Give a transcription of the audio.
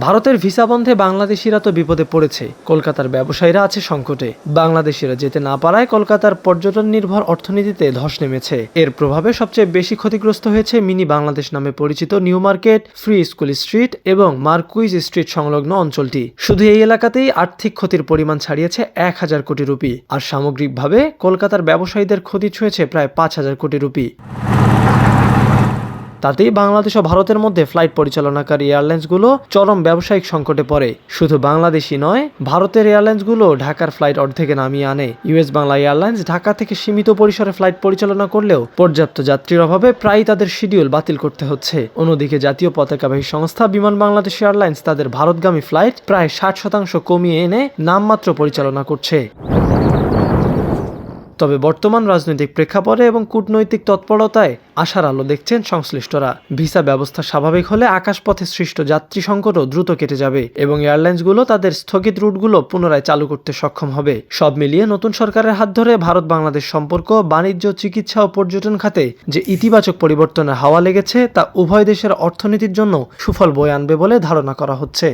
ভারতের ভিসা বন্ধে বাংলাদেশিরা তো বিপদে পড়েছে, কলকাতার ব্যবসায়ীরা আছে সংকটে। বাংলাদেশিরা যেতে না পারায় কলকাতার পর্যটন নির্ভর অর্থনীতিতে ধস নেমেছে। এর প্রভাবে সবচেয়ে বেশি ক্ষতিগ্রস্ত হয়েছে মিনি বাংলাদেশ নামে পরিচিত new market, free school street এবং মার্কুইজ স্ট্রিট সংলগ্ন অঞ্চলটি। শুধু এই এলাকাতেই আর্থিক ক্ষতির পরিমাণ ছাড়িয়েছে 1,000 কোটি রুপি, আর সামগ্রিকভাবে কলকাতার ব্যবসায়ীদের ক্ষতি ছুঁয়েছে প্রায় 5,000 কোটি রুপি। তাতেই বাংলাদেশ ও ভারতের মধ্যে ফ্লাইট পরিচালনাকারী এয়ারলাইন্সগুলো চরম ব্যবসায়িক সংকটে পড়ে। শুধু বাংলাদেশই নয়, ভারতের এয়ারলাইন্সগুলো ঢাকার ফ্লাইট অর্ধেকে নামিয়ে আনে। ইউএস বাংলা এয়ারলাইন্স ঢাকা থেকে সীমিত পরিসরে ফ্লাইট পরিচালনা করলেও পর্যাপ্ত যাত্রীর অভাবে প্রায়ই তাদের শিডিউল বাতিল করতে হচ্ছে। অন্যদিকে জাতীয় পতাকাবাহী সংস্থা বিমান বাংলাদেশ এয়ারলাইন্স তাদের ভারতগামী ফ্লাইট প্রায় 60% কমিয়ে এনে নামমাত্র পরিচালনা করছে। তবে বর্তমান রাজনৈতিক প্রেক্ষাপটে এবং কূটনৈতিক তৎপরতায় আশার আলো দেখছেন সংশ্লিষ্টরা। ভিসা ব্যবস্থা স্বাভাবিক হলে আকাশপথে সৃষ্ট যাত্রী সংকটও দ্রুত কেটে যাবে এবং এয়ারলাইন্সগুলো তাদের স্থগিত রুটগুলো পুনরায় চালু করতে সক্ষম হবে। সব মিলিয়ে নতুন সরকারের হাত ধরে ভারত বাংলাদেশ সম্পর্ক, বাণিজ্য, চিকিৎসা ও পর্যটন খাতে যে ইতিবাচক পরিবর্তনের হাওয়া লেগেছে তা উভয় দেশের অর্থনীতির জন্য সুফল বয়ে আনবে বলে ধারণা করা হচ্ছে।